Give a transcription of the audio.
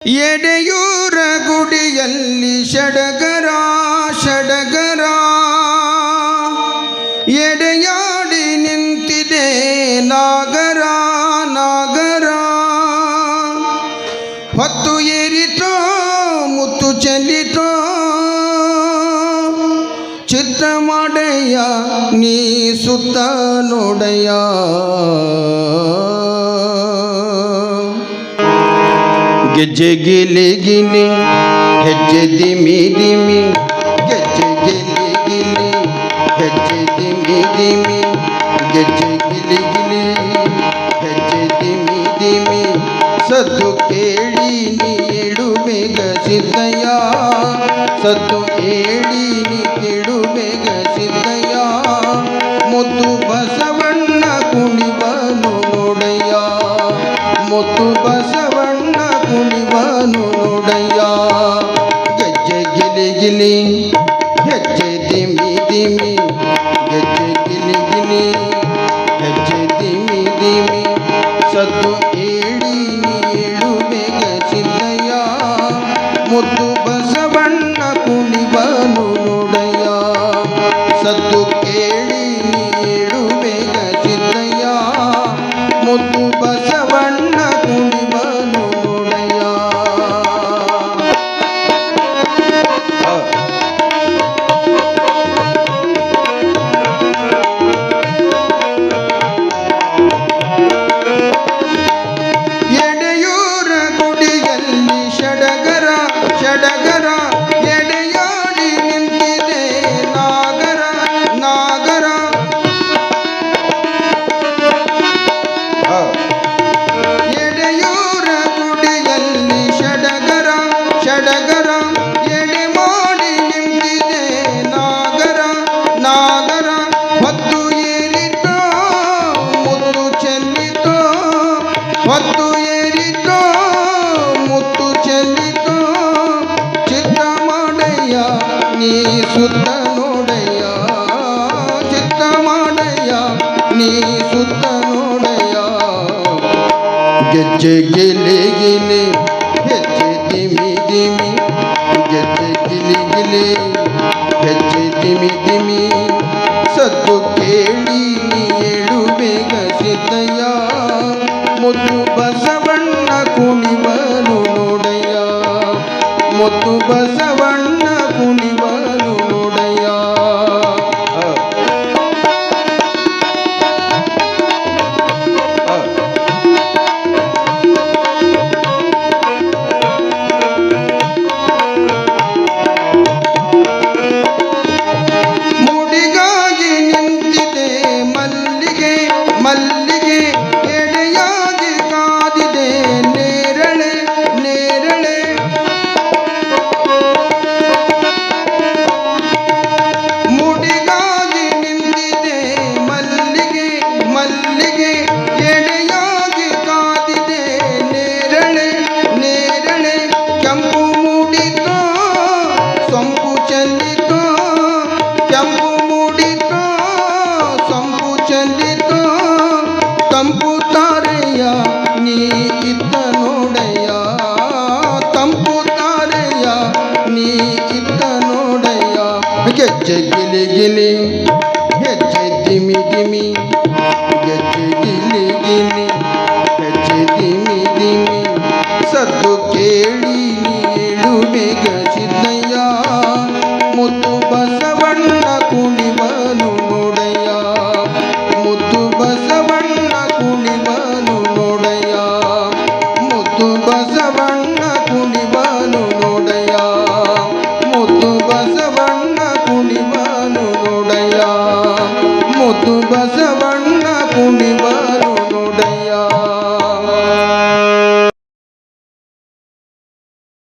ಎಡೆಯೂರ ಗುಡಿಯಲ್ಲಿ ಷಡಗರ ಷಡಗರ ಎಡೆಯಾಡಿ ನಿಂತಿದೆ ನಾಗರ ನಾಗರ ಹೊತ್ತು ಏರಿತೋ ಮುತ್ತು ಚೆಲ್ಲಿತೋ ಚಿತ್ರ ಮಾಡಯ್ಯ ನೀ ಸುತ್ತ ನೋಡಯ್ಯ ಗೆಜ್ಜೆ ಗಿಲಿ ಗಿಲಿ ಹೆಜ್ಜೆ ದಿಮಿ ದಿಮಿ ಗೆಜ್ಜೆ ಗಿಲಿ ಗಿಲಿ ಹೆಜ್ಜೆ ದಿಮಿ ದಿಮಿ ಗೆಜ್ಜೆ ಗಿಲಿ ಗಿಲಿ ಹೆಜ್ಜೆ ದಿಮಿ ದಿಮಿ ಸದ್ದು ಕೇಳಿ ನೀಡು ಬೇಗ ಸಿದ್ದಯ್ಯ ಸದ್ದು ಹೇಳಿ ನೀ ಕೇಳು ಬೇಗ ಸಿದ್ದಯ್ಯ ಮುತ್ತು ಬಸವಣ್ಣ ಕುಣಿವನು ನೋಡಯ್ಯ ಮುತ್ತು ಬಸವಣ್ಣ ಕುಣಿವನು ನೋಡಯ್ಯ ಗೆಜ್ಜೆ ಗಿಲಿ ಗಿಲಿ ಹೆಜ್ಜೆ ದಿಮಿ ದಿಮಿ ಗೆಜ್ಜೆ ಗಿಲಿ ಗಿಲಿ ಹೆಜ್ಜೆ ದಿಮಿ ದಿಮಿ ಸದ್ದು ಹೇಳಿ ನೀಳು ಬೇಗ ಸಿದ್ದಯ್ಯ ಮುತ್ತು ಬಸವಣ್ಣ ಕುಣಿವನು ನೋಡಯ್ಯ ಸದ್ದು ಕೇಳಿ ನೀಳು ಬೇಗ ಸಿದ್ದಯ್ಯ ಮುತ್ತು ಬಸವಣ್ಣ ಕುಣಿವನು ನೋಡಯ್ಯ ಎಡೆಯೂರ ಗುಡಿಯಲ್ಲಿ ಷಡಗರ ಷಡಗರ ಎಡೆಯಾಡಿ ನಿಂತಿದೆ ನಾಗರ ನಾಗರ ಎಡೆಯೂರ ಗುಡಿಯಲ್ಲಿ ಷಡಗರ ಷಡಗರ ಎಡೆ ಮಾಡಿ ನಿಂತಿದೆ ನಾಗರ ನಾಗರ ಹೊತ್ತು ಏರಿತೋ ಮುತ್ತು ಚೆಲ್ಲಿತೋ ಹೊತ್ತು ಏರಿತೋ ಮುತ್ತು ಚೆಲ್ಲಿತೋ ಚಿತ್ತ ಮಾಡಯ್ಯ ನೀ ಸುತ್ತ ನೋಡಯ್ಯ ಚಿತ್ತ ಮಾಡಯ್ಯ ನೀ ಸುತ್ತ ನೋಡಯ್ಯ ಗೆಜ್ಜೆ ಗಿಲಿ ಗಿಲಿ ಹೆಜ್ಜೆ ದಿಮಿ ದಿಮಿ ಗೆಜ್ಜೆ ಗಿಲಿ ಗಿಲಿ ಹೆಜ್ಜೆ ದಿಮಿ ದಿಮಿ ಸದ್ದು ಕೇಳಿ ನೀಳು ಬೇಗ ಸಿದ್ದಯ್ಯ ಮುತ್ತು ಬಸವಣ್ಣ ಕುಣಿವನು ನೋಡಯ್ಯ ಮುತ್ತು ಬಸವಣ್ಣ ಕುಣಿವನು ನೋಡಯ್ಯ ಮುಡಿಗಾಗಿ ನಿಂತಿದೆ ಮಲ್ಲಿಗೆ ಮಲ್ಲಿಗೆ ಎಡೆಯಾಗಿ ಕಾದಿದೆ ನೇರಳೆ ನೇರಳೆ ಮುಡಿಗಾಗಿ ನಿಂತಿದೆ ಮಲ್ಲಿಗೆ ಮಲ್ಲಿಗೆ ಎಡೆಯಾಗಿ ಕಾದಿದೆ ನೇರಳೆ ನೇರಳೆ ಕೆಂಪು ಮೂಡಿತೋ ಸೊಂಪು ಚೆಲ್ಲಿತೋ ಕೆಂಪು ಮೂಡಿತೋ ಸೊಂಪು ಚೆಲ್ಲಿತೋ ತಂಪು ತಾರೆಯ ನೀ ಇದ್ದ ನೋಡಯ್ಯ ತಂಪು ತಾರೆಯ ನೀ ಇದ್ದ ನೋಡಯ್ಯ ಗೆಜ್ಜೆ ಗಿಲಿ ಗಿಲಿ ಹೆಜ್ಜೆ ದಿಮಿ ದಿಮಿ ಗೆಜ್ಜೆ ಗಿಲಿ ಗಿಲಿ ಹೆಜ್ಜೆ ದಿಮಿ ದಿಮಿ ಸದ್ದು ಕೇಳಿ ನೀಳು ಬೇಗ ಸಿದ್ದಯ್ಯ ಮುತ್ತು ಬಸವಣ್ಣ ಕುಣಿವನು ನೋಡಯ್ಯ ಮುತ್ತು ಬಸವಣ್ಣ ಕುಣಿವನು ನೋಡಯ್ಯ ಮುತ್ತು ಬಸವಣ್ಣ ಕುಣಿವನು ನೋಡಯ್ಯ ಮುತ್ತು ಬಸವಣ್ಣ ಕುಣಿವನು ನೋಡಯ್ಯ ಮುತ್ತು ಬಸವಣ್ಣ